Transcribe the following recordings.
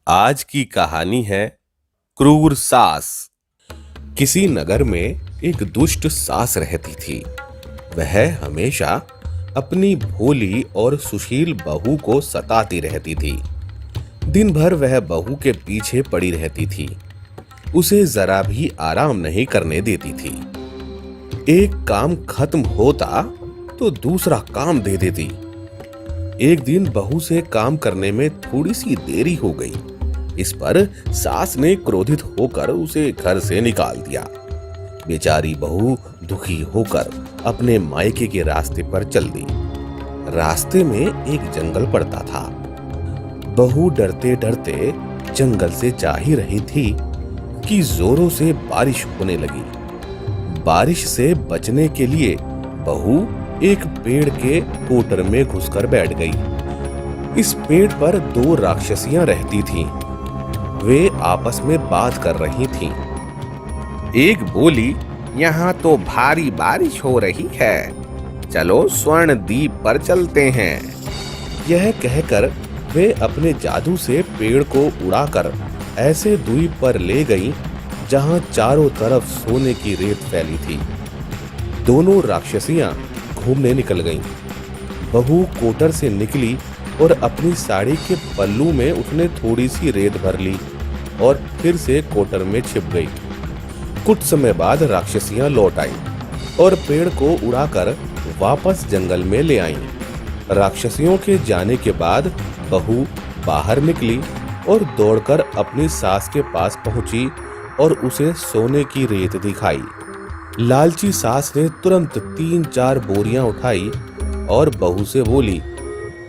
आज की कहानी है क्रूर सास। किसी नगर में एक दुष्ट सास रहती थी। वह हमेशा अपनी भोली और सुशील बहू को सताती रहती थी। दिन भर वह बहू के पीछे पड़ी रहती थी, उसे जरा भी आराम नहीं करने देती थी। एक काम खत्म होता तो दूसरा काम दे देती। एक दिन बहू से काम करने में थोड़ी सी देरी हो गई। इस पर सास ने क्रोधित होकर उसे घर से निकाल दिया। बेचारी बहू दुखी होकर अपने मायके के रास्ते पर चल दी। रास्ते में एक जंगल पड़ता था। बहू डरते डरते जंगल से जा ही रही थी कि जोरों से बारिश होने लगी। बारिश से बचने के लिए बहू एक पेड़ के कोटर में घुसकर बैठ गई। इस पेड़ पर दो राक्षसियां रहती थीं। वे आपस में बात कर रही थीं। एक बोली, यहाँ तो भारी बारिश हो रही है, चलो स्वर्ण द्वीप पर चलते हैं। यह कहकर वे अपने जादू से पेड़ को उड़ाकर ऐसे द्वीप पर ले गईं जहां चारों तरफ सोने की रेत फैली थी। दोनों राक्षसियां घूमने निकल गईं। बहू कोटर से निकली और अपनी साड़ी के पल्लू में उसने थोड़ी सी रेत भर ली और फिर से कोटर में छिप गई। कुछ समय बाद राक्षसियां लौट आईं और पेड़ को उड़ाकर वापस जंगल में ले आईं। राक्षसियों के जाने के बाद बहू बाहर निकली और दौड़कर अपनी सास के पास पहुंची और उसे सोने की रेत दिखाई। लालची सास ने तुरंत 3-4 बोरियां उठाई और बहू से बोली,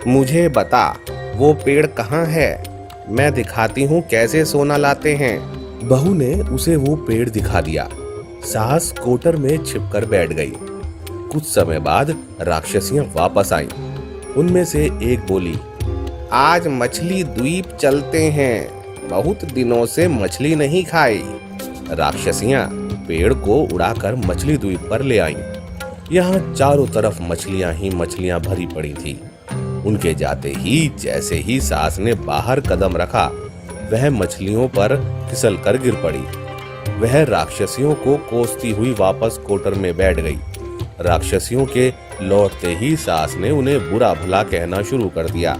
मुझे बता वो पेड़ कहाँ है, मैं दिखाती हूँ कैसे सोना लाते हैं। बहू ने उसे वो पेड़ दिखा दिया। सास कोटर में छिपकर बैठ गई। कुछ समय बाद राक्षसियां वापस आईं। उनमें से एक बोली, आज मछली द्वीप चलते हैं, बहुत दिनों से मछली नहीं खाई। राक्षसियां पेड़ को उड़ाकर मछली द्वीप पर ले आईं। यहाँ चारों तरफ मछलियां ही मछलियां भरी पड़ी थी। उनके जाते ही जैसे ही सास ने बाहर कदम रखा, वह मछलियों पर फिसल कर गिर पड़ी। वह राक्षसियों को कोसती हुई वापस कोटर में बैठ गई। राक्षसियों के लौटते ही सास ने उन्हें बुरा भला कहना शुरू कर दिया।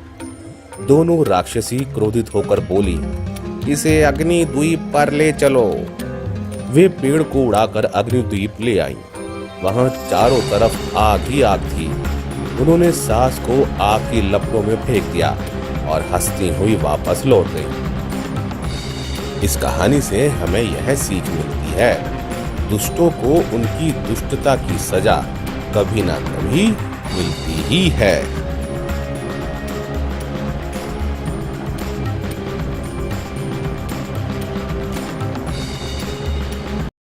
दोनों राक्षसी क्रोधित होकर बोली, इसे अग्नि द्वीप पर ले चलो। वे पेड़ को उड़ाकर अग्निद्वीप ले आईं। वहां चारों तरफ आग ही आग थी। उन्होंने सास को आग की लपटों में फेंक दिया और हंसती हुई वापस लौट गई। इस कहानी से हमें यह सीख मिलती है, दुष्टों को उनकी दुष्टता की सजा कभी ना कभी मिलती ही है।